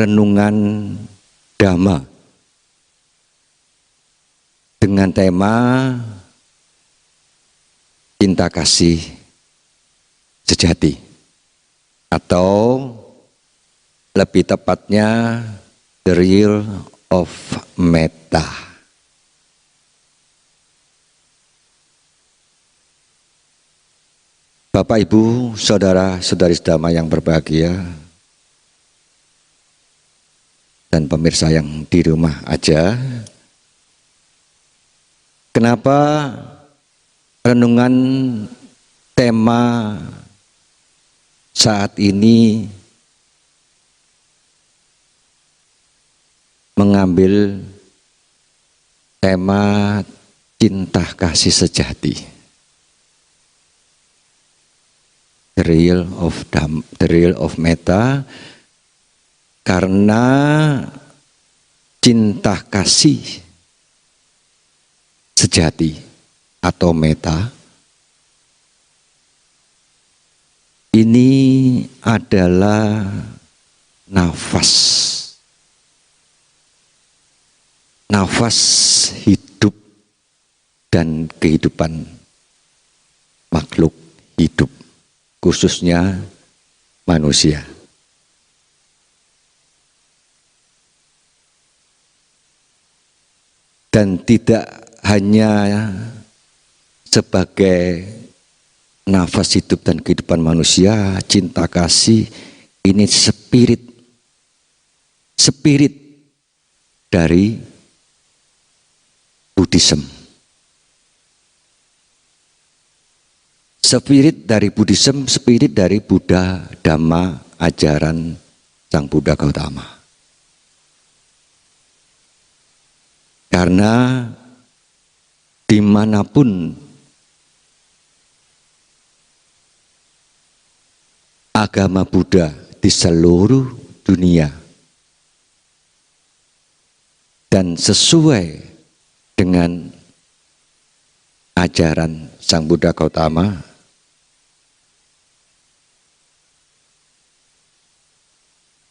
renungan Dhamma dengan tema cinta kasih sejati, atau lebih tepatnya the real of metta. Bapak, Ibu, Saudara-saudari Dhamma yang berbahagia, dan pemirsa yang di rumah aja, kenapa renungan tema saat ini mengambil tema cinta kasih sejati, the real of metta? Karena cinta kasih sejati atau metta ini adalah nafas hidup dan kehidupan makhluk hidup, khususnya manusia. Dan tidak hanya sebagai nafas hidup dan kehidupan manusia, cinta kasih ini spirit dari Buddhism. Spirit dari Buddhism, spirit dari Buddha, Dhamma, ajaran Sang Buddha Gautama. Karena dimanapun agama Buddha di seluruh dunia dan sesuai dengan ajaran Sang Buddha Gautama,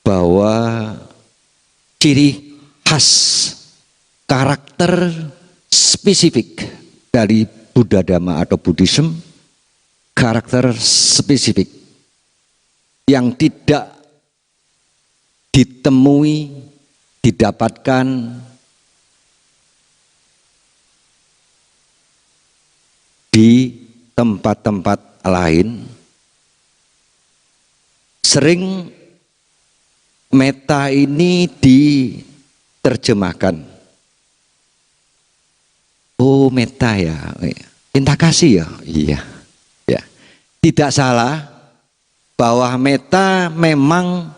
bahwa ciri khas karakter spesifik dari Buddha Dhamma atau Buddhism, karakter spesifik yang tidak ditemui, didapatkan di tempat-tempat lain. Sering metta ini diterjemahkan, oh metta ya, cinta kasih ya, iya, ya. Tidak salah bahwa metta memang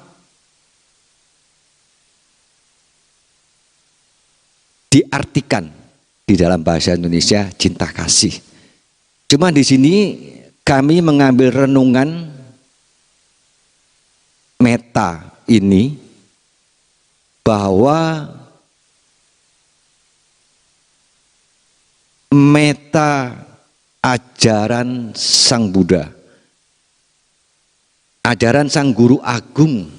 diartikan di dalam bahasa Indonesia cinta kasih. Cuma di sini kami mengambil renungan metta ini bahwa metta ajaran Sang Buddha, ajaran Sang Guru Agung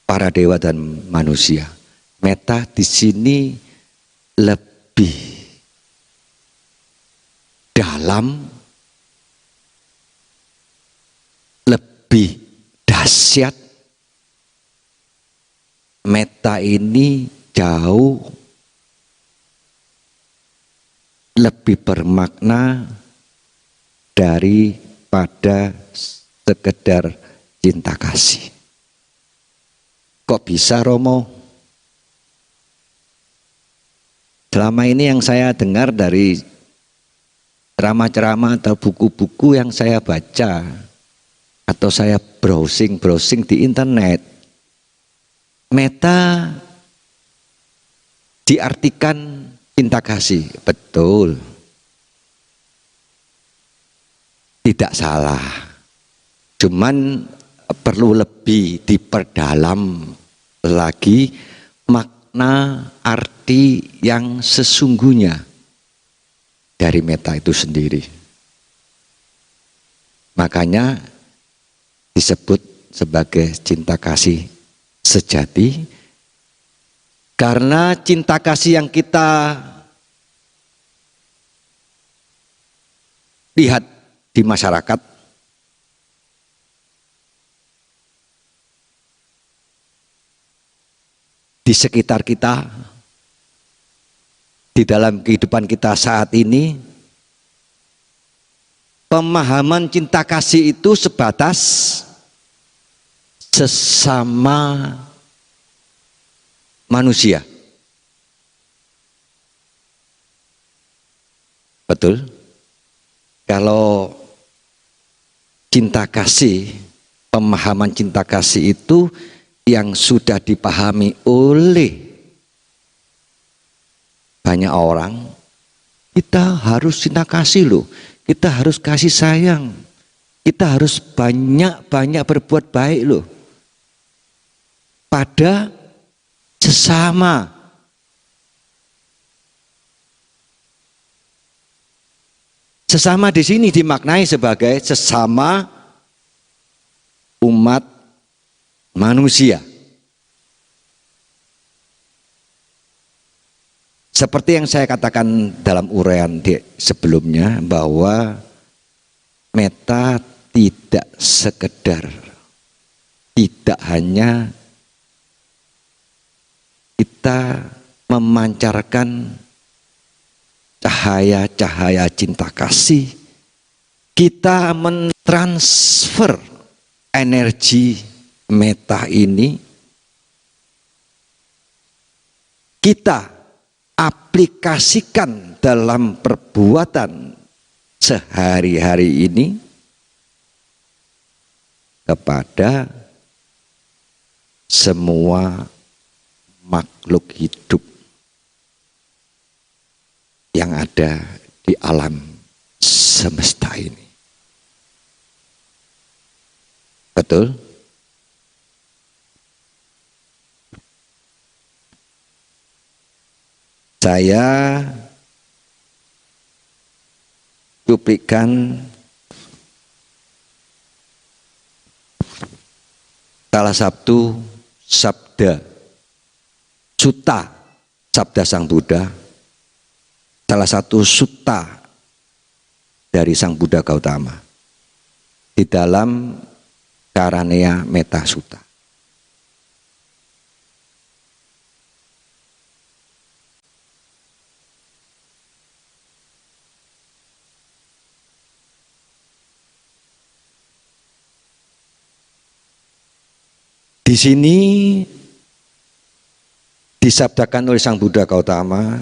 para dewa dan manusia. Metta di sini lebih dalam, lebih dahsyat. Metta ini jauh lebih bermakna daripada sekedar cinta kasih. Kok bisa, Romo? Selama ini yang saya dengar dari ceramah-ceramah atau buku-buku yang saya baca atau saya browsing di internet, metta diartikan cinta kasih, betul. Tidak salah. Cuman perlu lebih diperdalam lagi makna arti yang sesungguhnya dari metta itu sendiri. Makanya disebut sebagai cinta kasih sejati, karena cinta kasih yang kita lihat di masyarakat di sekitar kita, di dalam kehidupan kita saat ini, pemahaman cinta kasih itu sebatas sesama manusia. Betul? Kalau cinta kasih, pemahaman cinta kasih itu yang sudah dipahami oleh banyak orang, kita harus cinta kasih loh, kita harus kasih sayang, kita harus banyak-banyak berbuat baik loh pada sesama. Sesama di sini dimaknai sebagai sesama umat manusia. Seperti yang saya katakan dalam uraian sebelumnya, bahwa meta tidak sekedar, tidak hanya kita memancarkan cahaya-cahaya cinta kasih, kita mentransfer energi meta ini, kita aplikasikan dalam perbuatan sehari-hari ini kepada semua makhluk hidup yang ada di alam semesta ini. Betul? Saya cuplikan salah satu sabda sutta, sabda Sang Buddha, salah satu sutta dari Sang Buddha Gautama di dalam Karanea Metta Sutta. Di sini disabdakan oleh Sang Buddha Gautama,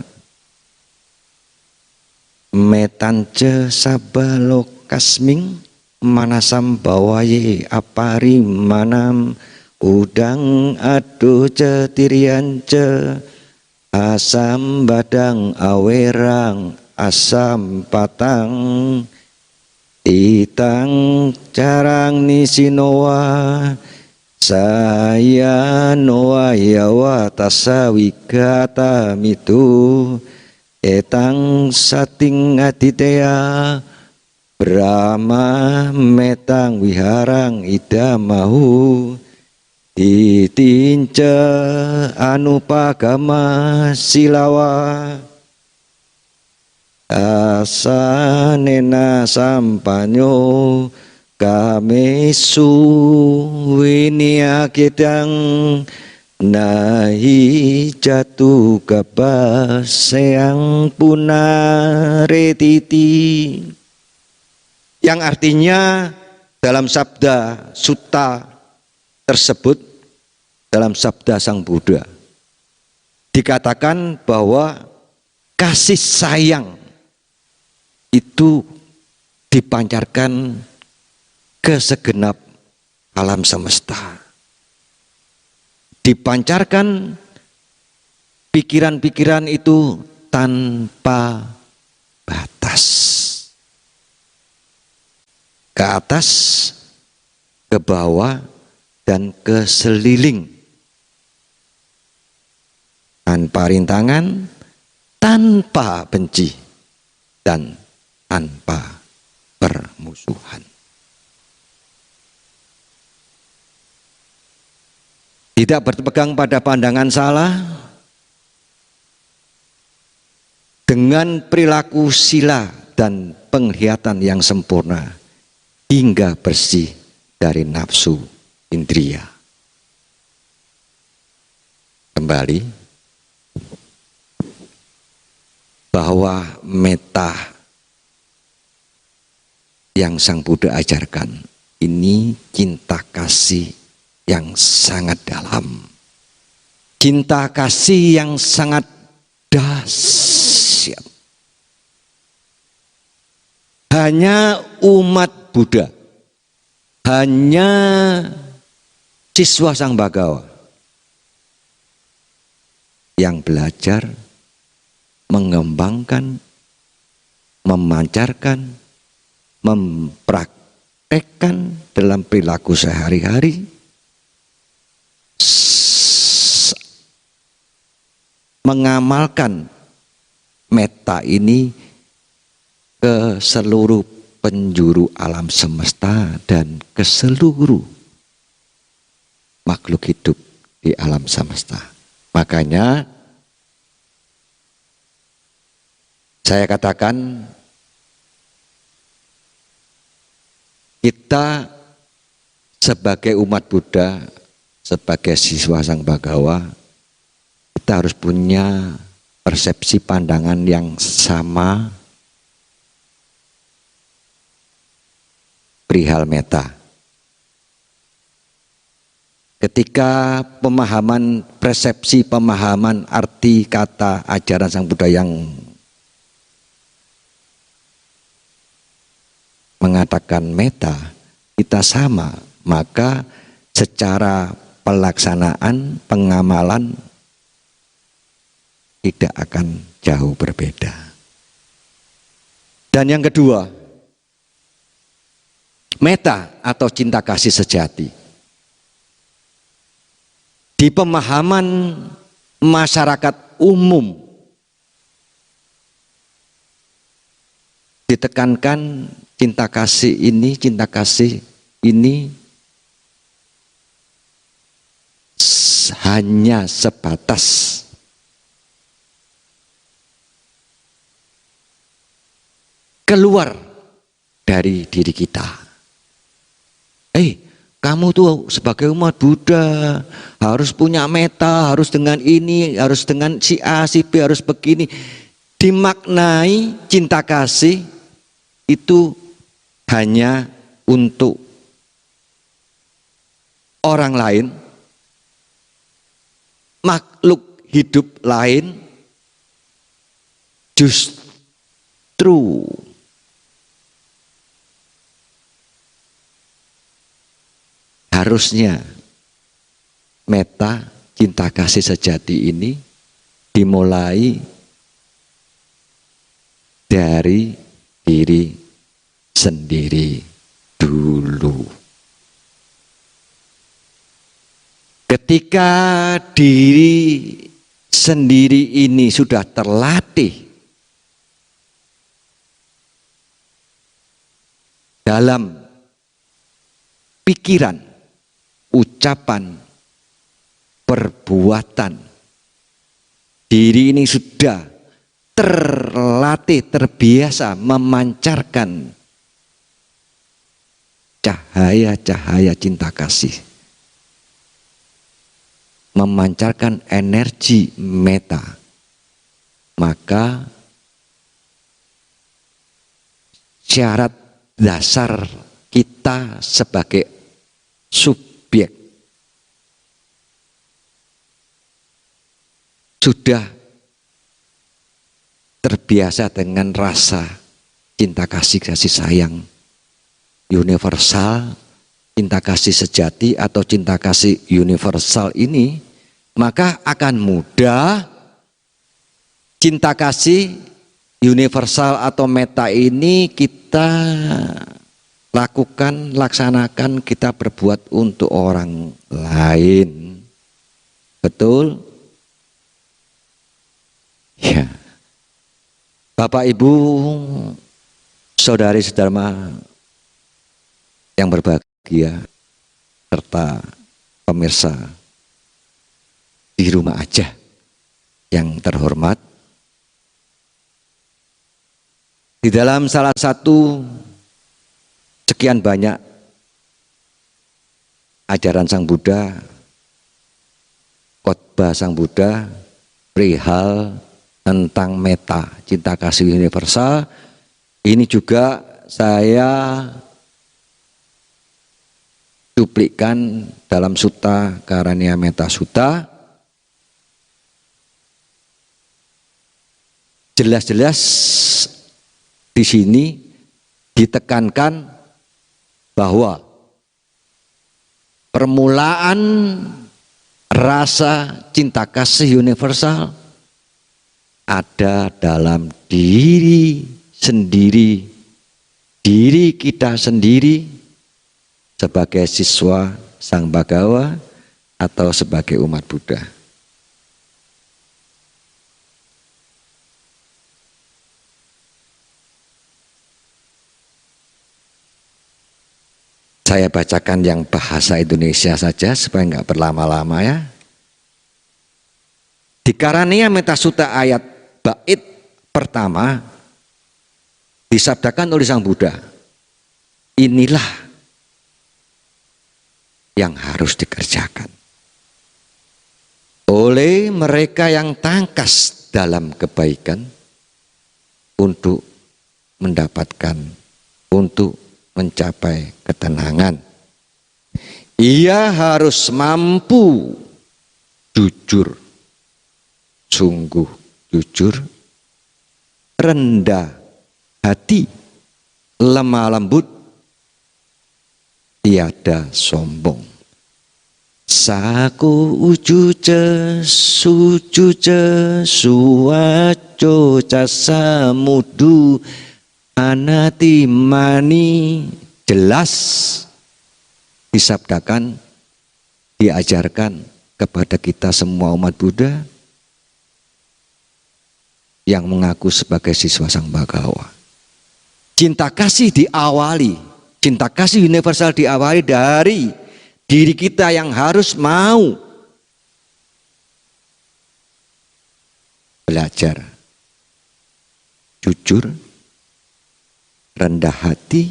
metance sabalokasming manasam bawaye apari manam udang ado cetiriance asam badang awerang asam patang itang carang nisinowa saya noa yawa tasawigata mitu etang sating aditeya Brahma metang wiharang idamahu ditince anupagama silawa asanena sampanyo kamesu winiakidang nahi jatuh kabaseang punaretiti, yang artinya dalam sabda sutta tersebut, dalam sabda Sang Buddha dikatakan bahwa kasih sayang itu dipancarkan ke segenap alam semesta, dipancarkan pikiran-pikiran itu tanpa batas, ke atas, ke bawah, dan ke seliling, tanpa rintangan, tanpa benci, dan tanpa permusuhan. Di tidak berpegang pada pandangan salah, dengan perilaku sila dan penglihatan yang sempurna, hingga bersih dari nafsu indria. Kembali, bahwa metta yang Sang Buddha ajarkan ini cinta kasih yang sangat dalam, cinta kasih yang sangat dahsyat. Hanya umat Buddha, hanya siswa Sang Bhagawa yang belajar mengembangkan, memancarkan, mempraktekkan dalam perilaku sehari-hari, mengamalkan metta ini ke seluruh penjuru alam semesta dan ke seluruh makhluk hidup di alam semesta. Makanya saya katakan kita sebagai umat Buddha, sebagai siswa Sang Bhagawa, kita harus punya persepsi pandangan yang sama perihal metta. Ketika pemahaman, persepsi pemahaman arti kata ajaran Sang Buddha yang mengatakan metta kita sama, maka secara pelaksanaan, pengamalan tidak akan jauh berbeda. Dan yang kedua, metta atau cinta kasih sejati di pemahaman masyarakat umum ditekankan cinta kasih ini hanya sebatas keluar dari diri kita. Kamu tuh sebagai umat Buddha harus punya metta, harus dengan ini, harus dengan si A, si B, harus begini. Dimaknai cinta kasih itu hanya untuk orang lain, makhluk hidup lain, justru harusnya metta, cinta kasih sejati ini dimulai dari diri sendiri dulu. Ketika diri sendiri ini sudah terlatih dalam pikiran, ucapan, perbuatan, diri ini sudah terlatih, terbiasa memancarkan cahaya-cahaya cinta kasih, memancarkan energi metta, maka syarat dasar kita sebagai subjek sudah terbiasa dengan rasa cinta kasih, kasih sayang universal, cinta kasih sejati atau cinta kasih universal ini, maka akan mudah cinta kasih universal atau metta ini kita lakukan, laksanakan, kita berbuat untuk orang lain. Betul? Ya. Bapak, Ibu, saudari-saudara yang berbahagia serta pemirsa di rumah aja. Yang terhormat, di dalam salah satu sekian banyak ajaran Sang Buddha, khotbah Sang Buddha perihal tentang metta, cinta kasih universal, ini juga saya cuplikkan dalam Sutta Karania Metta Sutta. Jelas-jelas di sini ditekankan bahwa permulaan rasa cinta kasih universal ada dalam diri sendiri, diri kita sendiri sebagai siswa Sang Bhagawa atau sebagai umat Buddha. Saya bacakan yang bahasa Indonesia saja supaya nggak berlama-lama ya. Di Karania Metta Sutta ayat bait pertama disabdakan oleh Sang Buddha, inilah yang harus dikerjakan oleh mereka yang tangkas dalam kebaikan untuk mendapatkan, untuk mencapai ketenangan. Ia harus mampu jujur, sungguh jujur, rendah hati, lemah lembut, tiada sombong. Saku ucuce sucuce suwaco casamudu anatimani, jelas disabdakan, diajarkan kepada kita semua umat Buddha yang mengaku sebagai siswa Sang Bhagawa. Cinta kasih diawali, cinta kasih universal diawali dari diri kita yang harus mau belajar jujur, rendah hati,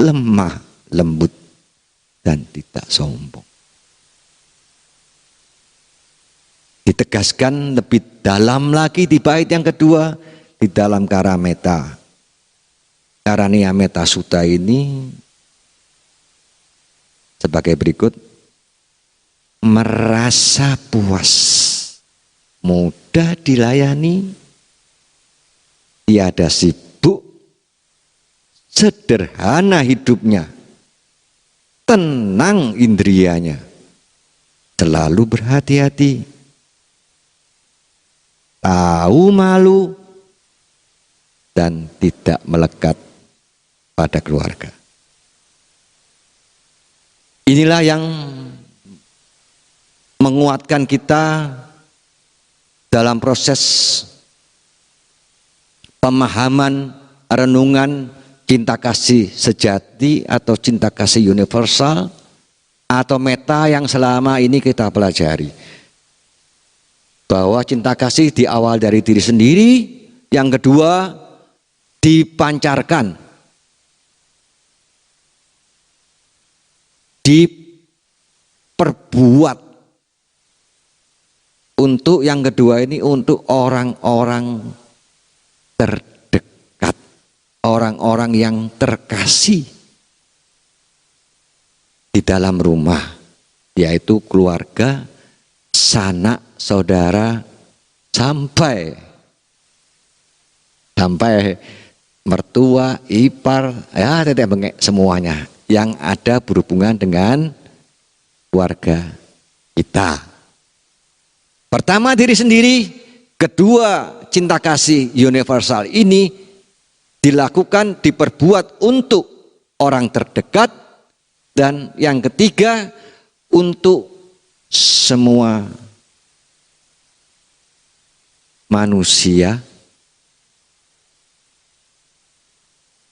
lemah lembut, dan tidak sombong. Ditegaskan lebih dalam lagi di bait yang kedua di dalam Karania Metta Sutta ini sebagai berikut: merasa puas, mudah dilayani, tiada sibuk, sederhana hidupnya, tenang indrianya, selalu berhati-hati, tahu malu, dan tidak melekat pada keluarga. Inilah yang menguatkan kita dalam proses pemahaman, renungan cinta kasih sejati atau cinta kasih universal atau metta yang selama ini kita pelajari. Bahwa cinta kasih diawal dari diri sendiri, yang kedua dipancarkan, diperbuat untuk yang kedua ini untuk orang-orang terdekat, orang-orang yang terkasih di dalam rumah, yaitu keluarga, sanak, saudara, sampai mertua, ipar, ya tidak bengek, semuanya yang ada berhubungan dengan keluarga kita. Pertama diri sendiri, kedua cinta kasih universal ini dilakukan, diperbuat untuk orang terdekat, dan yang ketiga untuk semua manusia.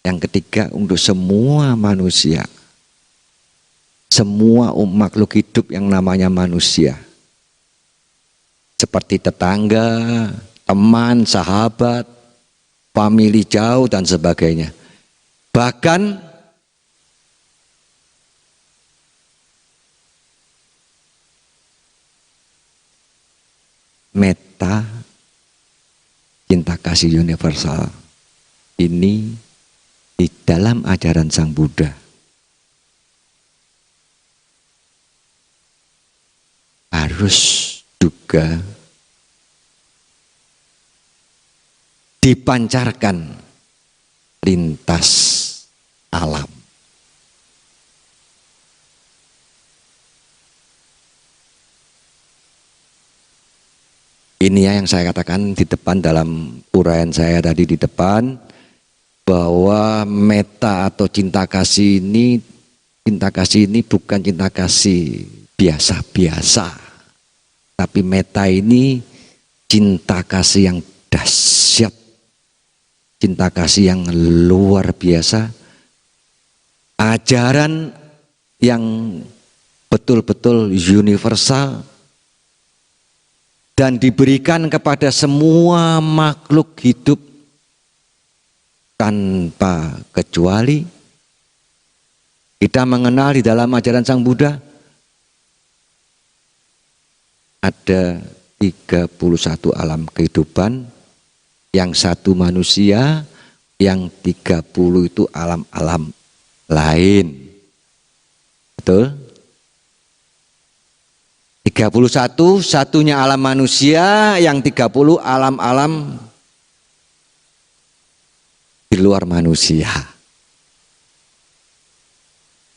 Yang ketiga untuk semua manusia, semua makhluk hidup yang namanya manusia. seperti tetangga, teman, sahabat, famili jauh dan sebagainya. Bahkan meta, cinta kasih universal ini di dalam ajaran Sang Buddha harus juga dipancarkan lintas alam. Ini ya yang saya katakan di depan dalam uraian saya tadi di depan, bahwa meta atau cinta kasih ini bukan cinta kasih biasa-biasa, tapi meta ini cinta kasih yang dahsyat, cinta kasih yang luar biasa, ajaran yang betul-betul universal dan diberikan kepada semua makhluk hidup tanpa kecuali. Kita mengenal di dalam ajaran Sang Buddha ada 31 alam kehidupan, yang satu manusia, yang 30 itu alam-alam lain. Betul? 31 satunya alam manusia, yang 30 alam-alam di luar manusia.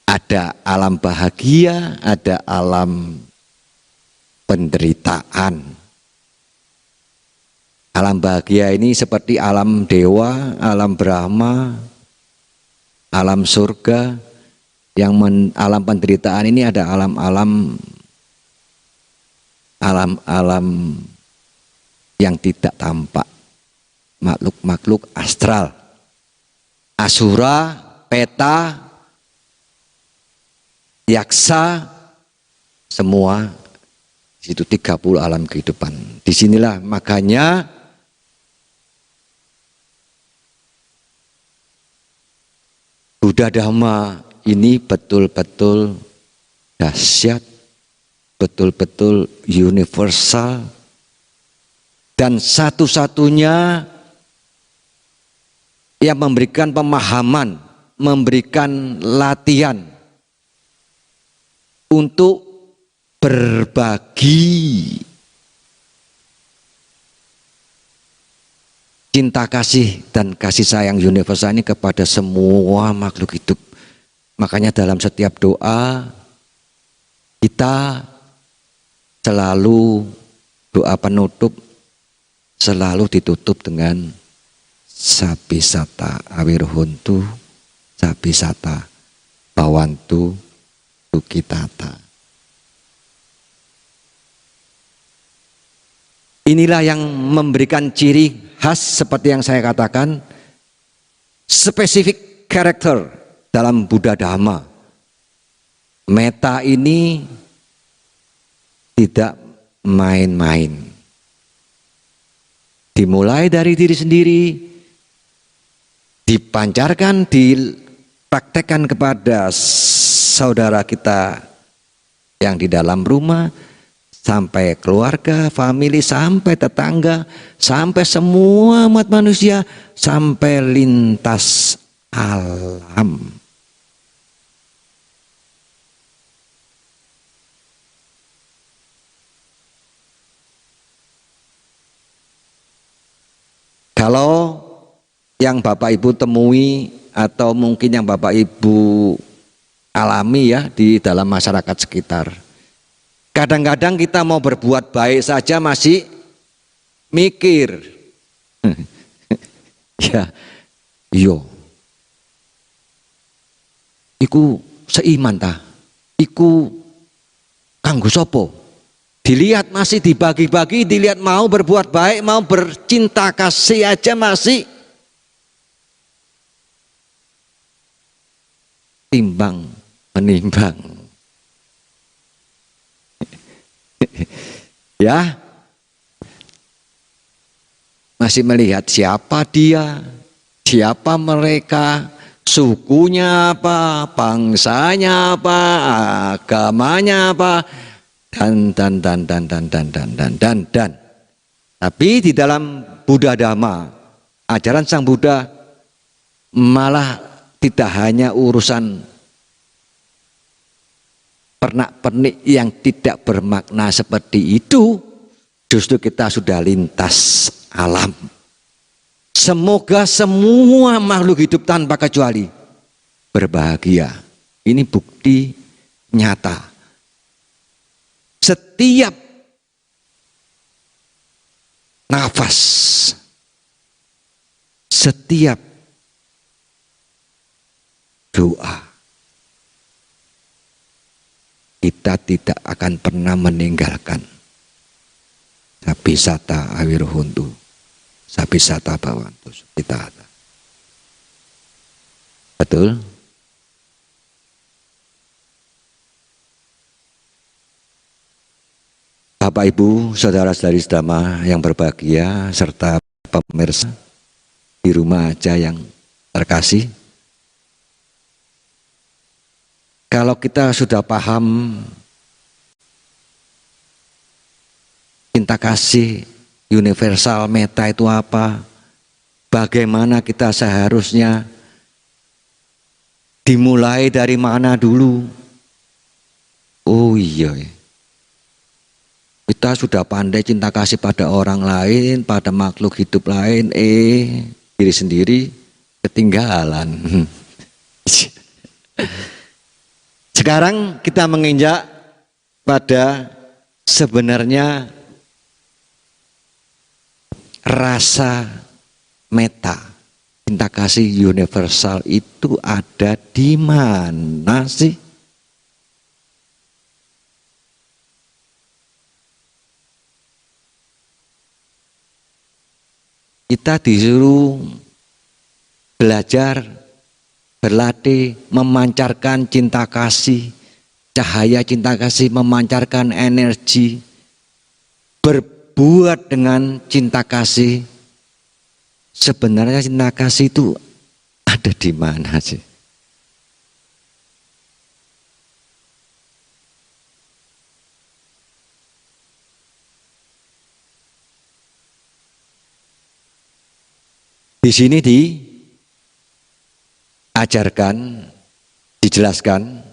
Ada alam bahagia, ada alam penderitaan. Alam bahagia ini seperti alam dewa, alam Brahma, alam surga. Alam penderitaan ini ada alam-alam yang tidak tampak, makhluk-makhluk astral, asura, peta, yaksa, semua itu 30 alam kehidupan. Disinilah makanya Buddha Dhamma ini betul-betul dahsyat, betul-betul universal, dan satu-satunya yang memberikan pemahaman, memberikan latihan untuk berbagi cinta kasih dan kasih sayang universal ini kepada semua makhluk hidup. Makanya dalam setiap doa kita selalu, doa penutup selalu ditutup dengan Sabisata awirhuntu, Sabisata bawantu sukitata. Inilah yang memberikan ciri khas seperti yang saya katakan, spesifik karakter dalam Buddha Dhamma. Meta ini tidak main-main. Dimulai dari diri sendiri, dipancarkan, dipraktekkan kepada saudara kita yang di dalam rumah, sampai keluarga, famili, sampai tetangga, sampai semua umat manusia, sampai lintas alam. Kalau yang Bapak Ibu temui atau mungkin yang Bapak Ibu alami ya di dalam masyarakat sekitar, kadang-kadang kita mau berbuat baik saja masih mikir. Ya, yo. Iku seiman ta? Iku kanggo sopo? Dilihat masih dibagi-bagi, dilihat mau berbuat baik, mau bercinta kasih aja masih timbang menimbang. Ya, masih melihat siapa dia, siapa mereka, sukunya apa, bangsanya apa, agamanya apa, dan. Tapi di dalam Buddha Dhamma, ajaran Sang Buddha malah tidak hanya urusan pernak-pernik yang tidak bermakna seperti itu, justru kita sudah lintas alam. Semoga semua makhluk hidup tanpa kecuali berbahagia. Ini bukti nyata. Setiap nafas, setiap doa, kita tidak akan pernah meninggalkan Sabisata Awirohuntu, Sabisata Bhawantu kita. Betul? Bapak Ibu, saudara-saudari sedama yang berbahagia, serta pemirsa di rumah aja yang terkasih. Kalau kita sudah paham cinta kasih universal meta itu apa, bagaimana kita seharusnya dimulai dari mana dulu. Oh iya, kita sudah pandai cinta kasih pada orang lain, pada makhluk hidup lain, diri sendiri ketinggalan. Sekarang kita menginjak pada sebenarnya rasa meta, cinta kasih universal itu ada di mana sih? Kita disuruh belajar, berlatih, memancarkan cinta kasih, cahaya cinta kasih, memancarkan energi, berbuat dengan cinta kasih. Sebenarnya cinta kasih itu ada di mana sih? Di sini diajarkan, dijelaskan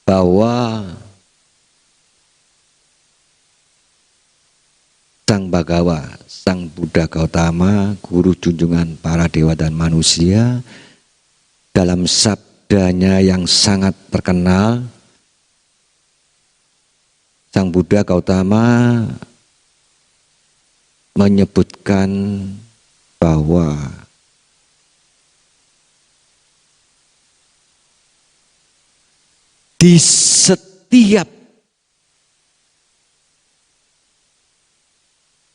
bahwa Sang Bhagawa, Sang Buddha Gautama, guru junjungan para dewa dan manusia, dalam sabdanya yang sangat terkenal, Sang Buddha Gautama menyebutkan bahwa di setiap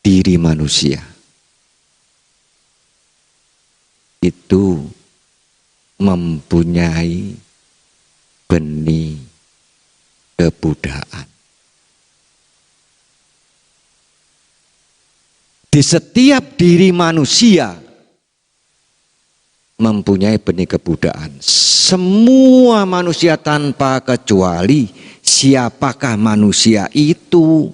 diri manusia itu mempunyai benih kebudayaan. Di setiap diri manusia mempunyai benih kebudayaan. Semua manusia tanpa kecuali, siapakah manusia itu?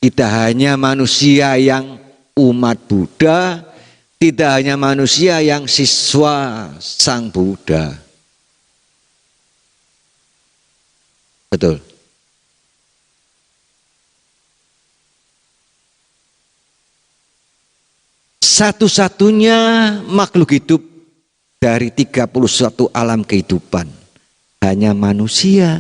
Tidak hanya manusia yang umat Buddha, tidak hanya manusia yang siswa Sang Buddha. Betul. Satu-satunya makhluk hidup dari 31 alam kehidupan, hanya manusia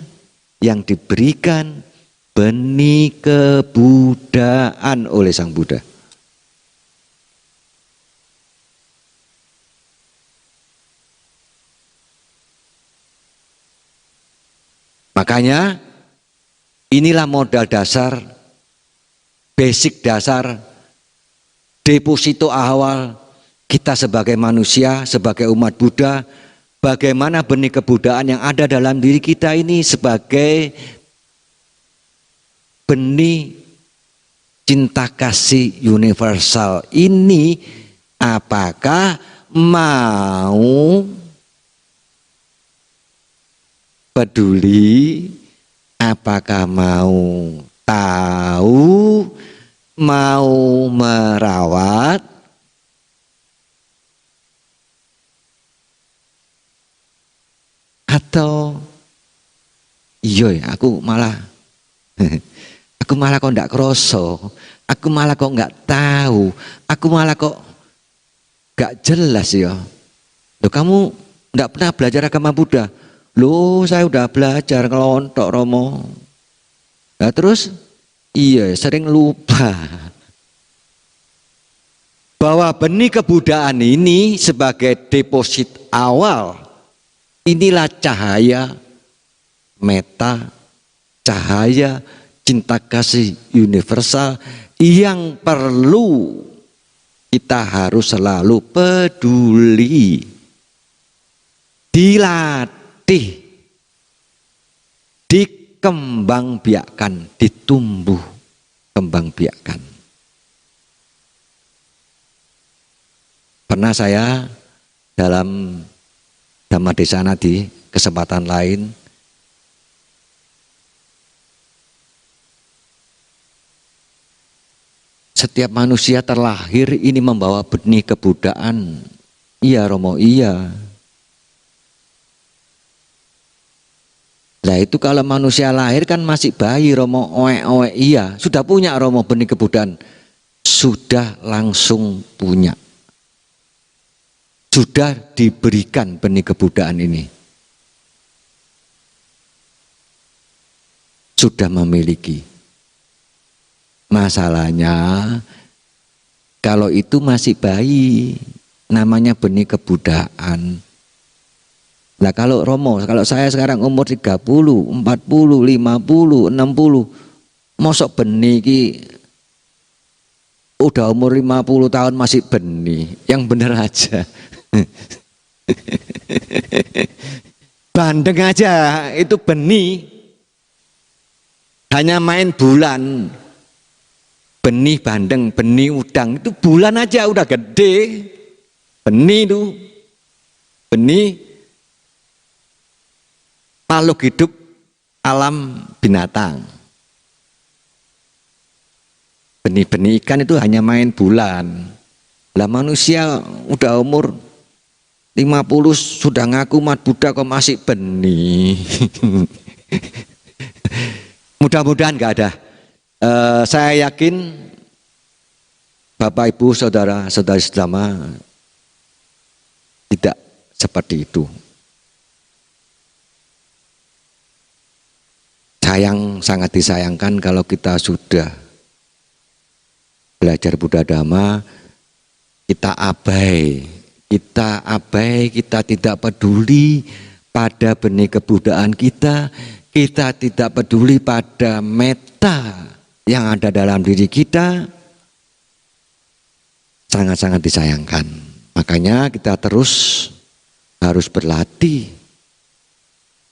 yang diberikan benih kebudayaan oleh Sang Buddha. Makanya inilah modal dasar, basic dasar, deposito awal kita sebagai manusia, sebagai umat Buddha, bagaimana benih kebudayaan yang ada dalam diri kita ini sebagai benih cinta kasih universal ini apakah mau peduli, apakah mau tahu, mau merawat, atau iya aku malah aku malah kok ndak kroso, aku malah kok nggak tahu, aku malah kok nggak jelas ya. Loh, kamu ndak pernah belajar agama Buddha? Loh, saya udah belajar ngelontok Romo. Nah terus iya sering lupa bahwa benih kebudayaan ini sebagai deposit awal, inilah cahaya meta, cahaya cinta kasih universal yang perlu kita harus selalu peduli, dilatih, dikembangbiakkan, ditumbuh kembangbiakkan. Pernah saya dalam Dhammadesana di kesempatan lain setiap manusia terlahir ini membawa benih kebudayaan. Iya Romo, iya. Nah itu kalau manusia lahir kan masih bayi Romo, oe-oe, iya. Sudah punya Romo benih kebudayaan. Sudah langsung punya. Sudah diberikan benih kebudayaan ini. Sudah memiliki. Masalahnya kalau itu masih bayi, namanya benih kebudayaan. Nah kalau Romo, kalau saya sekarang umur 30, 40, 50, 60, mosok benih ki udah umur 50 tahun masih benih, yang bener aja. Bandeng aja itu benih, hanya main bulan. Benih bandeng, benih udang itu bulan aja udah gede. Benih itu, benih makhluk hidup alam binatang. Benih-benih ikan itu hanya main bulan. Lah manusia udah umur 50 sudah ngaku mat Buddha kok masih benih. Mudah-mudahan nggak ada. Saya yakin Bapak Ibu saudara-saudari selama tidak seperti itu. Sangat disayangkan kalau kita sudah belajar Buddha Dhamma, kita abai, kita tidak peduli pada benih kebudayaan kita tidak peduli pada meta yang ada dalam diri kita, sangat-sangat disayangkan. Makanya kita terus harus berlatih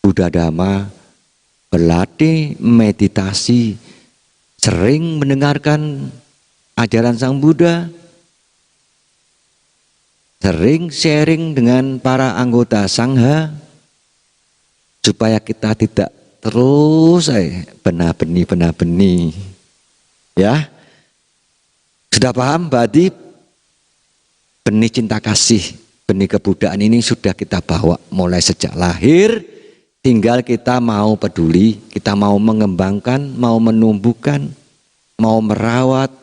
Buddha Dhamma, berlatih meditasi, sering mendengarkan ajaran Sang Buddha, sering sharing dengan para anggota Sangha, supaya kita tidak terus benih-benih. Ya, sudah paham berarti benih cinta kasih, benih kebudayaan ini sudah kita bawa mulai sejak lahir, tinggal kita mau peduli, kita mau mengembangkan, mau menumbuhkan, mau merawat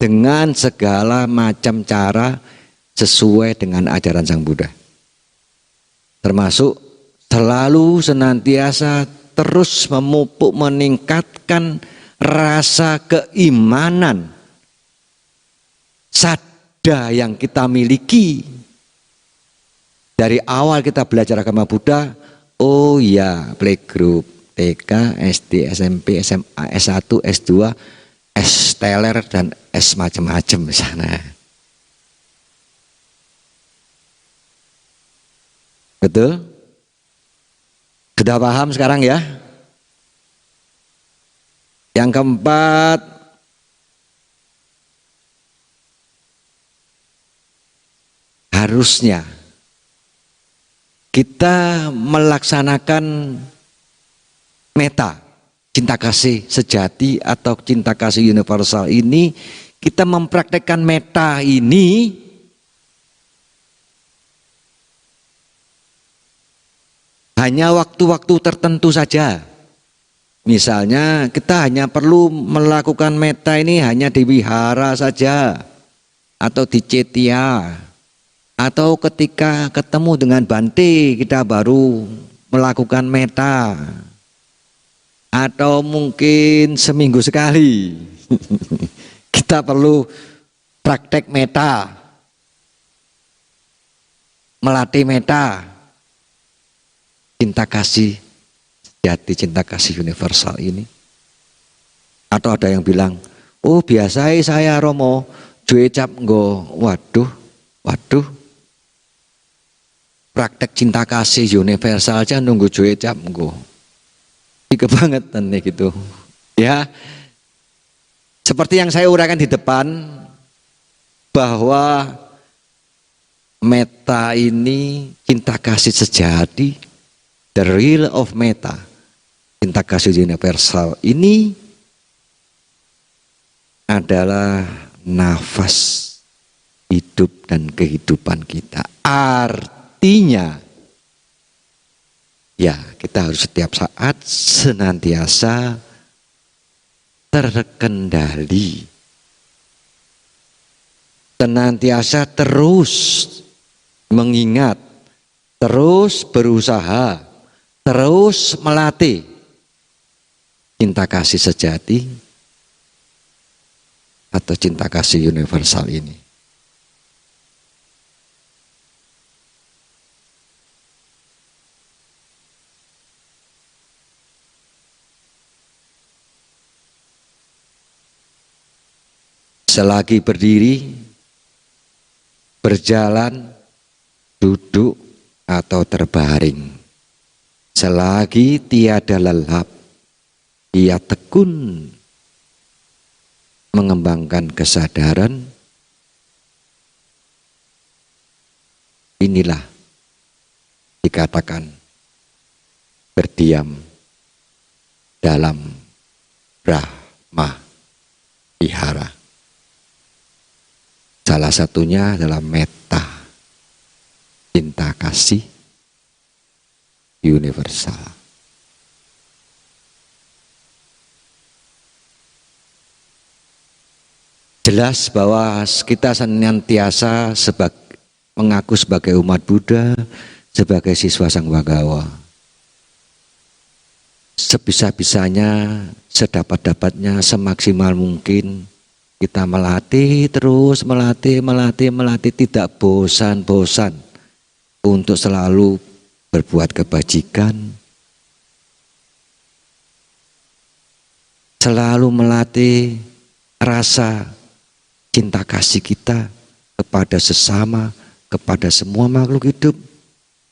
dengan segala macam cara sesuai dengan ajaran Sang Buddha. Termasuk selalu senantiasa terus memupuk, meningkatkan rasa keimanan sadar yang kita miliki. Dari awal kita belajar agama Buddha, oh ya, playgroup, TK, SD, SMP, SMA, S1, S2, S teler dan S macam-macam di sana. Betul? Sudah paham sekarang ya? Yang keempat, harusnya kita melaksanakan meta, cinta kasih sejati atau cinta kasih universal ini, kita mempraktekkan meta ini hanya waktu-waktu tertentu saja. Misalnya kita hanya perlu melakukan meta ini hanya di wihara saja, atau di cetia, atau ketika ketemu dengan Bante kita baru melakukan meta, atau mungkin seminggu sekali kita perlu praktek meta, melatih meta, cinta kasih sejati, cinta kasih universal ini. Atau ada yang bilang, oh biasa saya Romo cuecap nggo, waduh, praktek cinta kasih universal aja nunggu cuecap nggo, kebangetan nih gitu. Ya, seperti yang saya uraikan di depan, bahwa meta ini cinta kasih sejati, the real of meta, cinta kasih universal ini adalah nafas hidup dan kehidupan kita. Artinya, ya kita harus setiap saat senantiasa terkendali, senantiasa terus mengingat, terus berusaha, terus melatih cinta kasih sejati atau cinta kasih universal ini. Selagi berdiri, berjalan, duduk, atau terbaring, selagi tiada lelap, ia tekun mengembangkan kesadaran. Inilah dikatakan berdiam dalam Brahma Vihara. Salah satunya adalah meta, cinta kasih universal. Jelas bahwa kita senantiasa mengaku sebagai umat Buddha, sebagai siswa Sang Bhagawa. Sebisa-bisanya, sedapat-dapatnya, semaksimal mungkin kita melatih, terus melatih, tidak bosan-bosan untuk selalu berbuat kebajikan, selalu melatih rasa cinta kasih kita kepada sesama, kepada semua makhluk hidup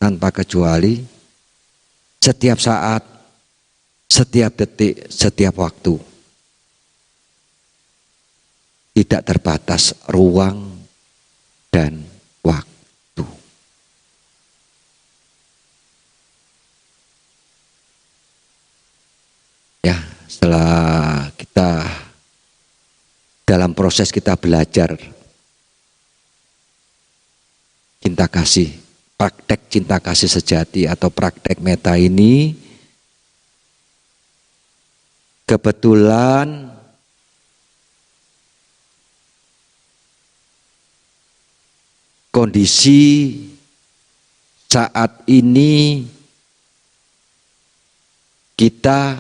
tanpa kecuali, setiap saat, setiap detik, setiap waktu. Tidak terbatas ruang dan waktu. Ya, setelah kita dalam proses kita belajar cinta kasih, praktek cinta kasih sejati atau praktek meta ini, kebetulan kondisi saat ini kita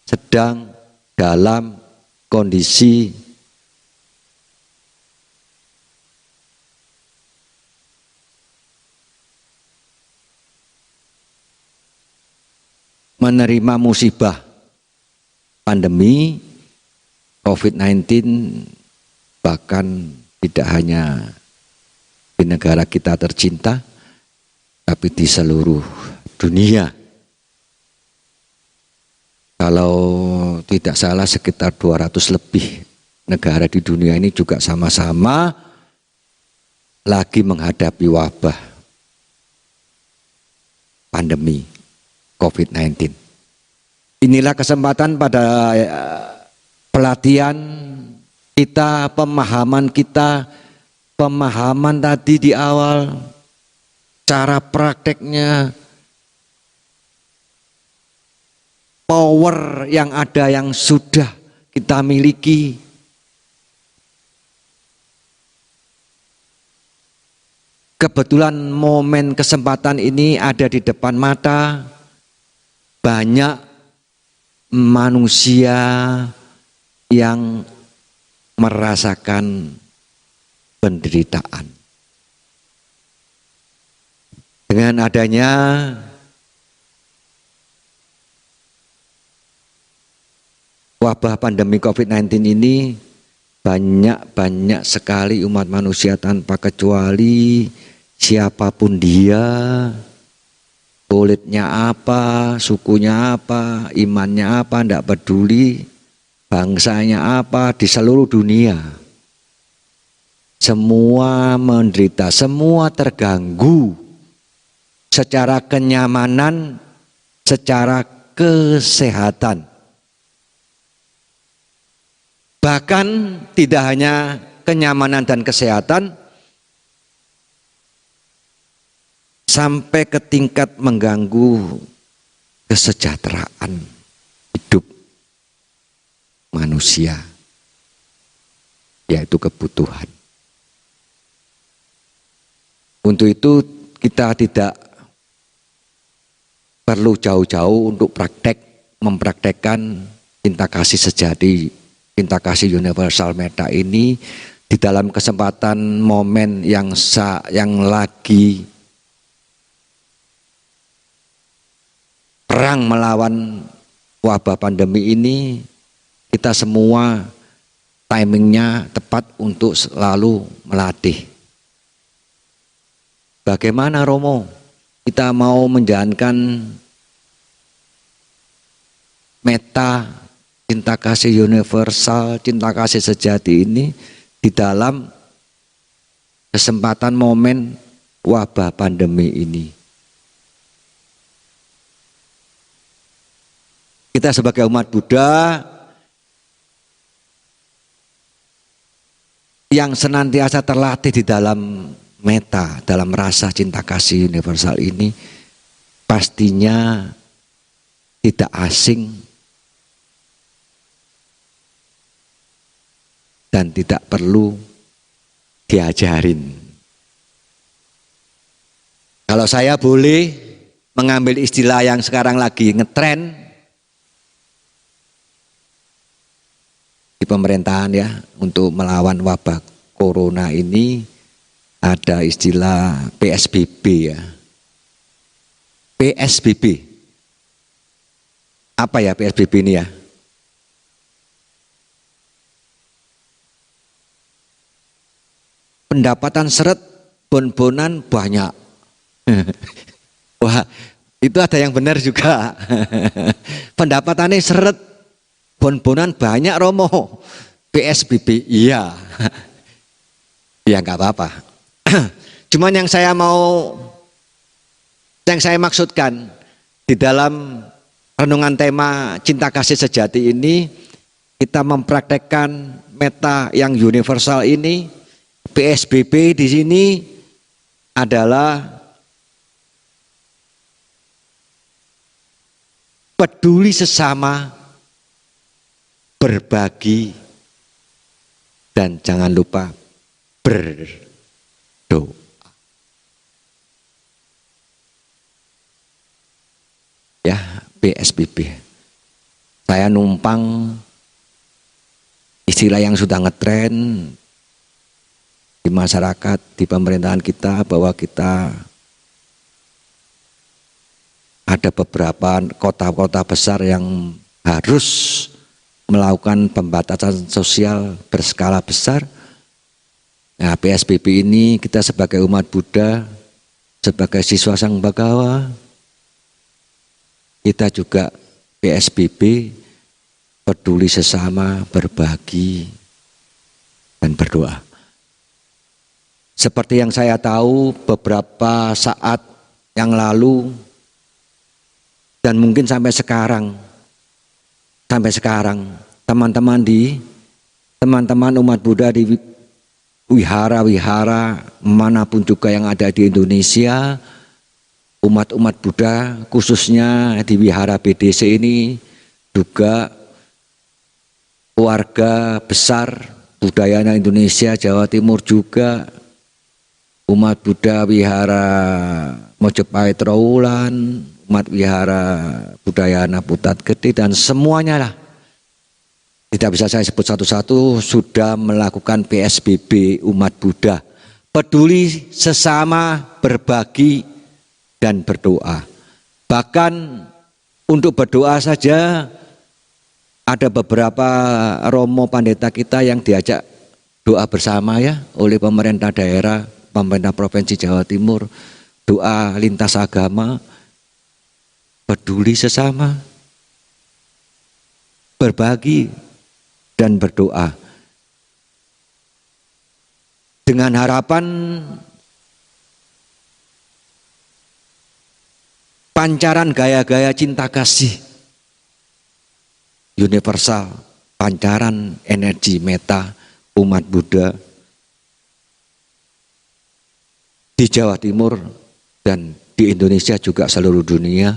sedang dalam kondisi menerima musibah pandemi COVID-19, bahkan tidak hanya di negara kita tercinta, tapi di seluruh dunia. Kalau tidak salah sekitar 200 lebih negara di dunia ini juga sama-sama lagi menghadapi wabah pandemi COVID-19. Inilah kesempatan pada pelatihan kita, pemahaman tadi di awal, cara prakteknya, power yang ada yang sudah kita miliki. Kebetulan momen kesempatan ini ada di depan mata, banyak manusia yang merasakan penderitaan. Dengan adanya wabah pandemi COVID-19 ini, banyak sekali umat manusia tanpa kecuali, siapapun dia, kulitnya apa, sukunya apa, imannya apa, tidak peduli, bangsanya apa, di seluruh dunia. Semua menderita, semua terganggu secara kenyamanan, secara kesehatan. Bahkan tidak hanya kenyamanan dan kesehatan, sampai ke tingkat mengganggu kesejahteraan hidup manusia, yaitu kebutuhan. Untuk itu kita tidak perlu jauh-jauh untuk mempraktekkan cinta kasih sejati, cinta kasih universal meta ini di dalam kesempatan momen yang lagi perang melawan wabah pandemi ini. Kita semua timingnya tepat untuk selalu melatih. Bagaimana Romo kita mau menjalankan meta cinta kasih universal, cinta kasih sejati ini di dalam kesempatan momen wabah pandemi ini? Kita sebagai umat Buddha yang senantiasa terlatih di dalam meta, dalam rasa cinta kasih universal ini, pastinya tidak asing dan tidak perlu diajarin. Kalau saya boleh mengambil istilah yang sekarang lagi ngetren di pemerintahan ya, untuk melawan wabah corona ini, ada istilah PSBB ya. PSBB. Apa ya PSBB ini ya? Pendapatan seret, bon-bonan banyak. Wah, itu ada yang benar juga. Pendapatannya seret, bon-bonan banyak Romo. PSBB iya. Ya nggak apa-apa. Cuman yang saya maksudkan di dalam renungan tema cinta kasih sejati ini, kita mempraktekkan meta yang universal ini. PSBB di sini adalah peduli sesama, berbagi, dan jangan lupa berdoa. Ya, PSBB. Saya numpang istilah yang sudah ngetren di masyarakat, di pemerintahan kita, bahwa kita ada beberapa kota-kota besar yang harus melakukan pembatasan sosial berskala besar. Nah, PSBB ini kita sebagai umat Buddha, sebagai siswa Sang Bhagawa, kita juga PSBB, peduli sesama, berbagi, dan berdoa. Seperti yang saya tahu beberapa saat yang lalu, dan mungkin sampai sekarang, teman-teman umat Buddha di wihara-wihara manapun juga yang ada di Indonesia, umat-umat Buddha khususnya di wihara BDC ini juga keluarga besar Budayana Indonesia Jawa Timur juga, umat Buddha wihara Mojopahit Trowulan, umat wihara Budayana Putat Gede, dan semuanya lah, tidak bisa saya sebut satu-satu, sudah melakukan PSBB umat Buddha. Peduli sesama, berbagi, dan berdoa. Bahkan untuk berdoa saja ada beberapa romo pendeta kita yang diajak doa bersama ya oleh pemerintah daerah, pemerintah Provinsi Jawa Timur, doa lintas agama, peduli sesama, berbagi, dan berdoa. Dengan harapan pancaran gaya-gaya cinta kasih universal, pancaran energi meta umat Buddha di Jawa Timur dan di Indonesia juga seluruh dunia.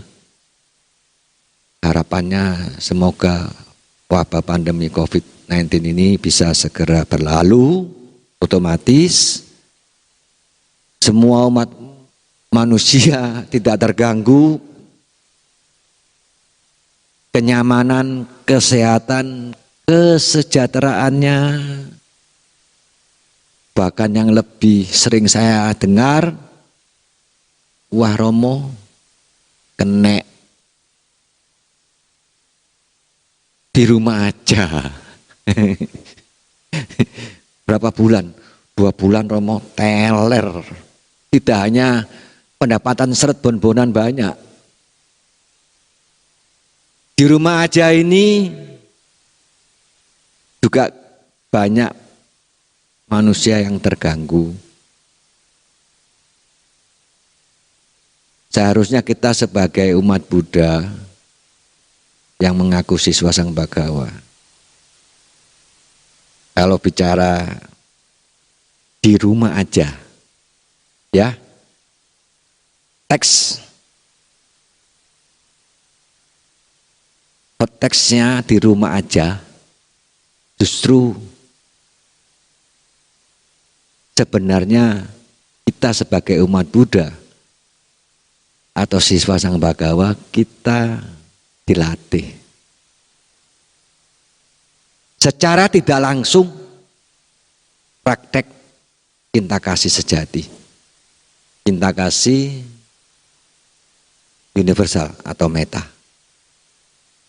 Harapannya semoga wabah pandemi COVID-19 ini bisa segera berlalu, otomatis semua umat manusia tidak terganggu, kenyamanan, kesehatan, kesejahteraannya. Bahkan yang lebih sering saya dengar, wah Romo kena di rumah aja. Berapa bulan? 2 bulan Romo teler. Tidak hanya pendapatan seret bon-bonan banyak. Di rumah aja ini juga banyak manusia yang terganggu. Seharusnya kita sebagai umat Buddha yang mengaku siswa Sang Bhagawa, kalau bicara di rumah aja, ya, teksnya di rumah aja, justru sebenarnya kita sebagai umat Buddha atau siswa Sang Bhagawa, kita dilatih secara tidak langsung praktek cinta kasih sejati, cinta kasih universal atau meta,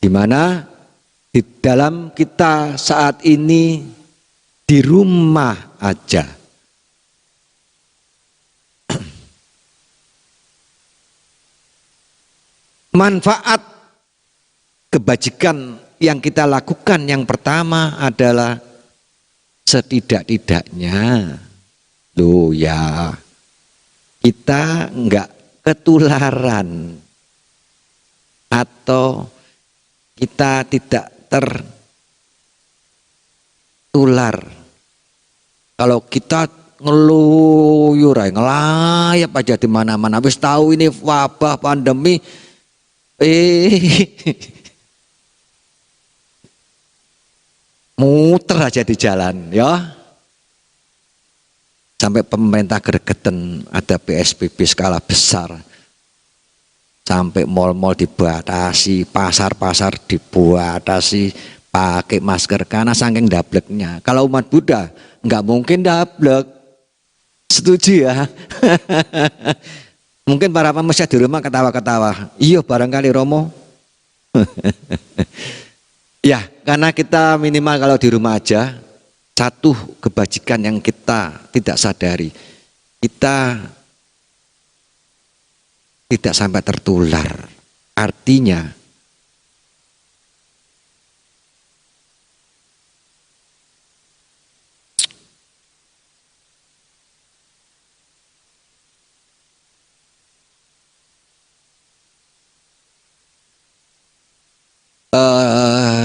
di mana di dalam kita saat ini di rumah aja, manfaat kebajikan yang kita lakukan yang pertama adalah setidak-tidaknya kita enggak ketularan atau kita tidak tertular. Kalau kita ngeluyur, ngelayap aja di mana-mana, habis tahu ini wabah pandemi, muter aja di jalan ya. Sampai pemerintah gregetan ada PSBB skala besar. Sampai mal-mal dibatasi, pasar-pasar dibatasi, pakai masker karena saking dableknya. Kalau umat Buddha nggak mungkin dablek. Setuju ya? Mungkin para pemirsa di rumah ketawa-ketawa. Iya barangkali Romo. Ya, karena kita minimal kalau di rumah aja, satu kebajikan yang kita tidak sadari, kita tidak sampai tertular. Artinya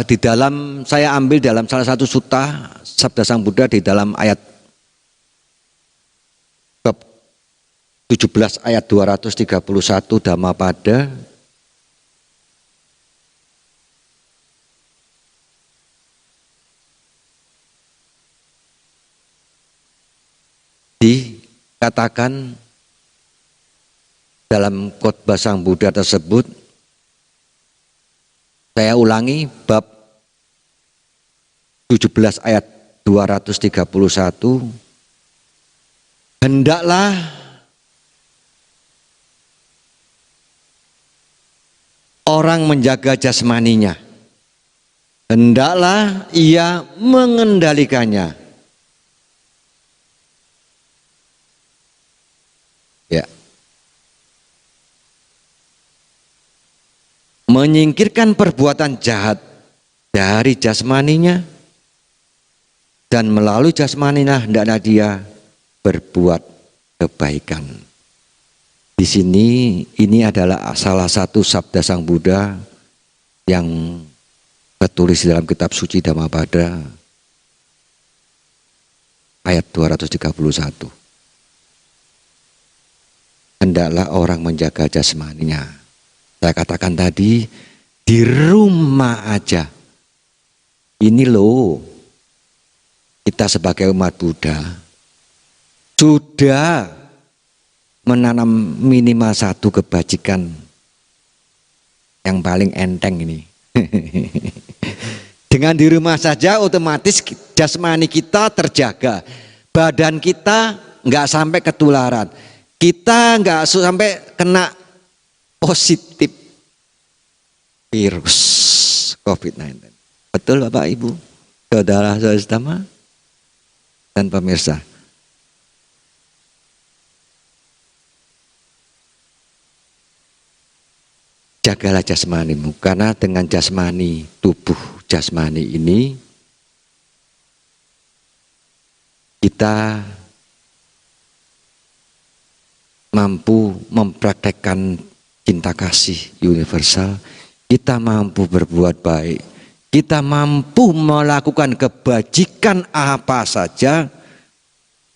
di dalam saya ambil dalam salah satu sutta Sabda Sang Buddha di dalam ayat bab 17 ayat 231 Dhammapada. Dikatakan dalam khotbah Sang Buddha tersebut, saya ulangi bab 17 ayat 231, hendaklah orang menjaga jasmaninya, hendaklah ia mengendalikannya. Ya. Menyingkirkan perbuatan jahat dari jasmaninya, dan melalui jasmaninya hendaklah dia berbuat kebaikan. Di sini ini adalah salah satu sabda Sang Buddha yang tertulis dalam kitab suci Dhammapada ayat 231. Hendaklah orang menjaga jasmaninya. Saya katakan tadi, di rumah aja. Ini loh, kita sebagai umat Buddha sudah menanam minimal satu kebajikan yang paling enteng ini. Dengan di rumah saja otomatis jasmani kita terjaga, badan kita nggak sampai ketularan, kita nggak sampai kena positif virus COVID-19. Betul Bapak Ibu, saudara-saudara dan pemirsa. Jagalah jasmanimu, karena dengan jasmani, tubuh jasmani ini kita mampu mempraktekkan cinta kasih universal, kita mampu berbuat baik, kita mampu melakukan kebajikan apa saja,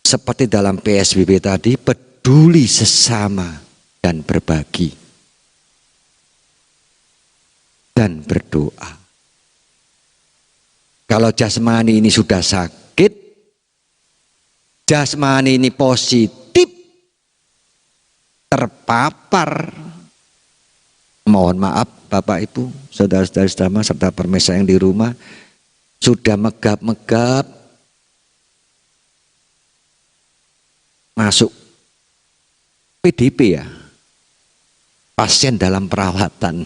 seperti dalam PSBB tadi, peduli sesama dan berbagi dan berdoa. Kalau jasmani ini sudah sakit, jasmani ini positif, terpapar, mohon maaf Bapak Ibu, saudara-saudara serta pemirsa yang di rumah, sudah megap-megap masuk PDP ya, pasien dalam perawatan.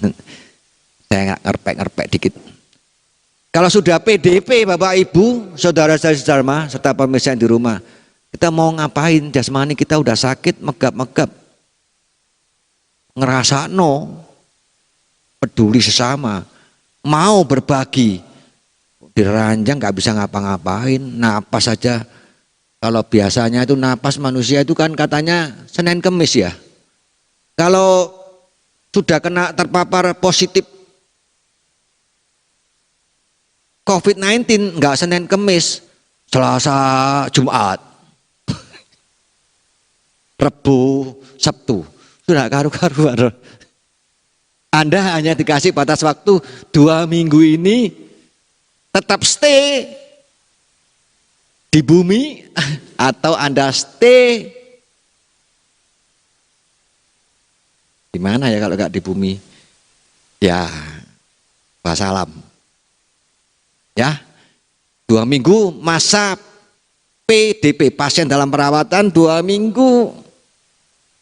Saya ngerpek dikit. Kalau sudah PDP Bapak Ibu, saudara-saudara serta pemirsa yang di rumah, kita mau ngapain? Jasmani kita udah sakit, megap-megap, ngerasa peduli sesama, mau berbagi, diranjang nggak bisa ngapa-ngapain, napas saja. Kalau biasanya itu napas manusia itu kan katanya Senin Kemis ya. Kalau sudah kena terpapar positif COVID-19 nggak Senin Kemis, Selasa Jumat, Rebu Sabtu, sudah karu-karuan. Anda hanya dikasih batas waktu 2 minggu ini, tetap stay di bumi atau Anda stay di mana ya kalau nggak di bumi? Ya, wassalam. Ya, 2 minggu masa PDP, pasien dalam perawatan, 2 minggu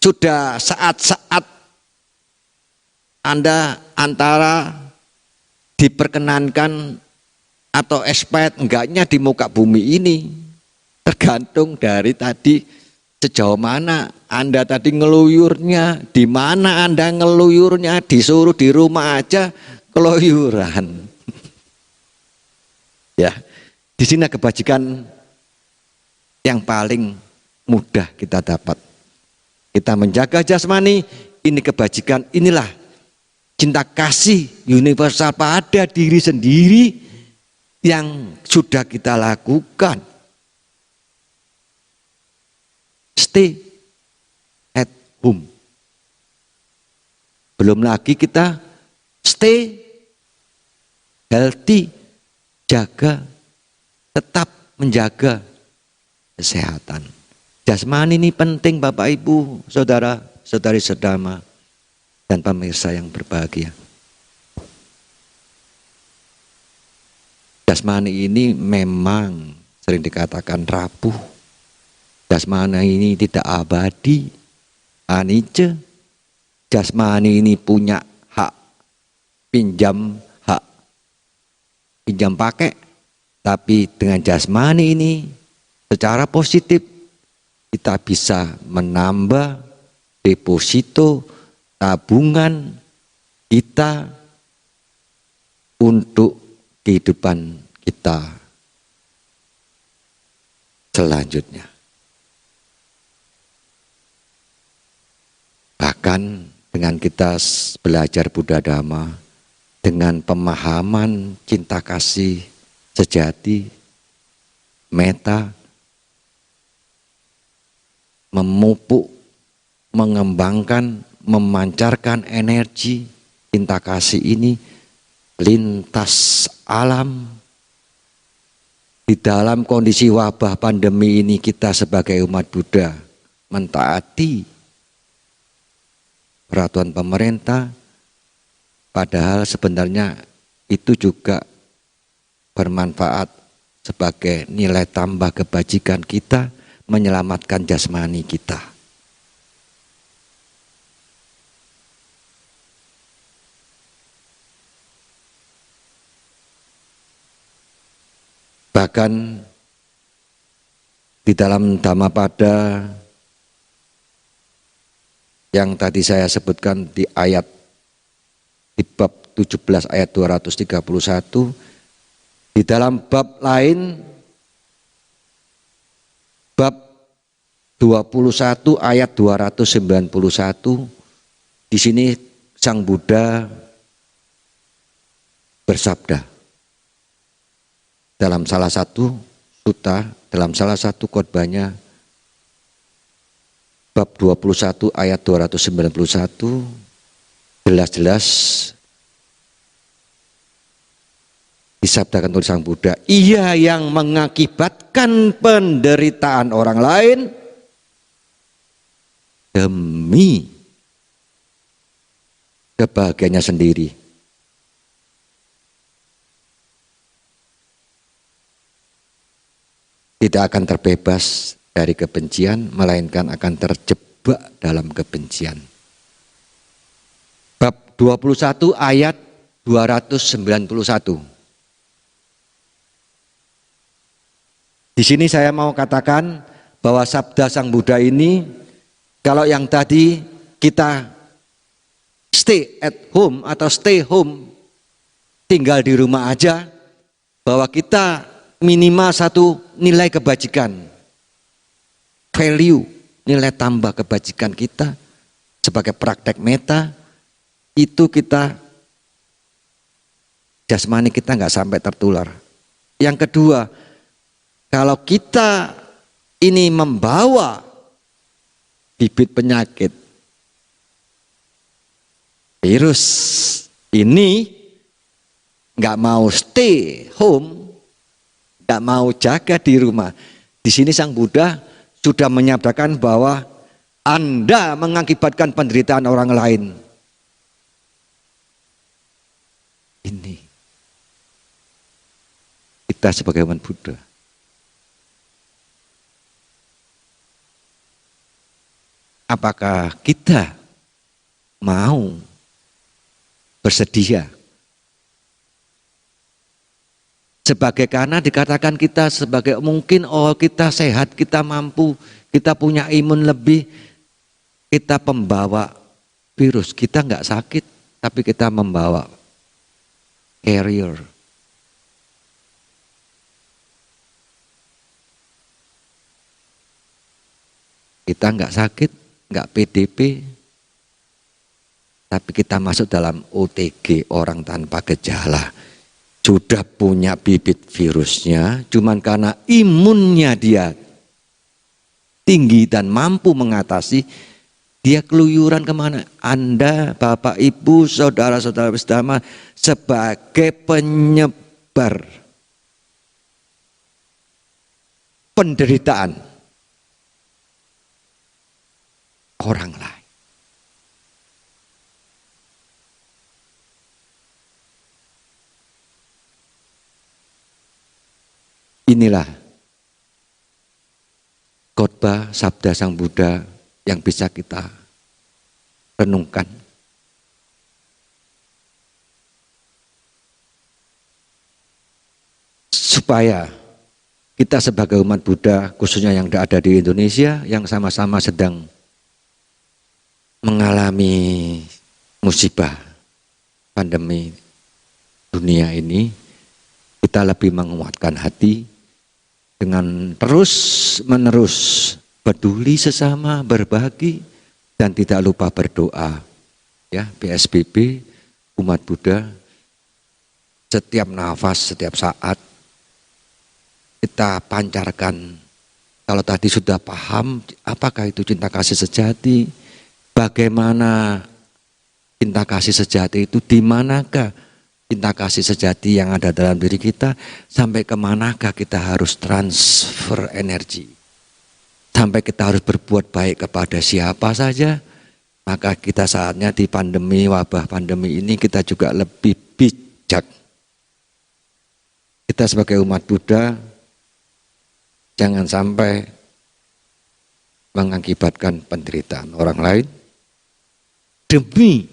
sudah saat-saat Anda antara diperkenankan atau expired enggaknya di muka bumi ini, tergantung dari tadi sejauh mana Anda tadi ngeluyurnya, di mana Anda ngeluyurnya, disuruh di rumah aja keluyuran. Ya, di sini kebajikan yang paling mudah kita dapat. Kita menjaga jasmani, ini kebajikan, inilah cinta kasih universal pada diri sendiri yang sudah kita lakukan. Stay at home. Belum lagi kita stay healthy, tetap menjaga kesehatan. Jasmani ini penting Bapak Ibu, Saudara, Saudari sedama, dan pemirsa yang berbahagia. Jasmani ini memang sering dikatakan rapuh. Jasmani ini tidak abadi, anicca. Jasmani ini punya hak pinjam pakai, tapi dengan jasmani ini secara positif kita bisa menambah deposito tabungan kita untuk kehidupan kita selanjutnya. Bahkan dengan kita belajar Buddha Dhamma, dengan pemahaman cinta kasih sejati, metta, memupuk, mengembangkan, memancarkan energi cinta kasih ini lintas alam. Di dalam kondisi wabah pandemi ini kita sebagai umat Buddha mentaati peraturan pemerintah, padahal sebenarnya itu juga bermanfaat sebagai nilai tambah kebajikan kita, menyelamatkan jasmani kita. Bahkan di dalam Dhammapada yang tadi saya sebutkan di bab 17 ayat 231, di dalam bab lain bab 21 ayat 291, di sini Sang Buddha bersabda dalam salah satu sutta, dalam salah satu khotbahnya, bab 21 ayat 291, jelas-jelas disabdakan oleh Sang Buddha, ia yang mengakibatkan penderitaan orang lain demi kebahagiaannya sendiri. Tidak akan terbebas dari kebencian, melainkan akan terjebak dalam kebencian. Bab 21 ayat 291. Di sini saya mau katakan bahwa sabda Sang Buddha ini, kalau yang tadi kita stay at home atau stay home, tinggal di rumah aja, bahwa kita minimal satu nilai kebajikan, value, nilai tambah kebajikan kita sebagai praktek metta, itu kita jasmani kita nggak sampai tertular. Yang kedua, kalau kita ini membawa bibit penyakit virus ini, nggak mau stay home, nggak mau jaga di rumah. Di sini Sang Buddha sudah menyabdakan bahwa Anda mengakibatkan penderitaan orang lain. Ini kita sebagai umat Buddha. Apakah kita mau bersedia? Sebagai, karena dikatakan kita sebagai mungkin kita sehat, kita mampu, kita punya imun lebih, kita pembawa virus. Kita nggak sakit, tapi kita membawa carrier. Kita nggak sakit, nggak PDP, Tapi kita masuk dalam OTG, orang tanpa gejala. Sudah punya bibit virusnya, cuman karena imunnya dia tinggi dan mampu mengatasi, dia keluyuran kemana? Anda, Bapak, Ibu, saudara-saudara bersama sebagai penyebar penderitaan orang lain. Inilah khotbah sabda Sang Buddha yang bisa kita renungkan. Supaya kita sebagai umat Buddha, khususnya yang ada di Indonesia, yang sama-sama sedang mengalami musibah pandemi dunia ini, kita lebih menguatkan hati dengan terus-menerus peduli sesama, berbagi, dan tidak lupa berdoa. Ya, PSBB, umat Buddha, setiap nafas, setiap saat, kita pancarkan. Kalau tadi sudah paham, apakah itu cinta kasih sejati, bagaimana cinta kasih sejati itu, di manakah cinta kasih sejati yang ada dalam diri kita, sampai kemanakah kita harus transfer energi, sampai kita harus berbuat baik kepada siapa saja. Maka kita saatnya di pandemi, wabah pandemi ini, kita juga lebih bijak. Kita sebagai umat Buddha jangan sampai mengakibatkan penderitaan orang lain demi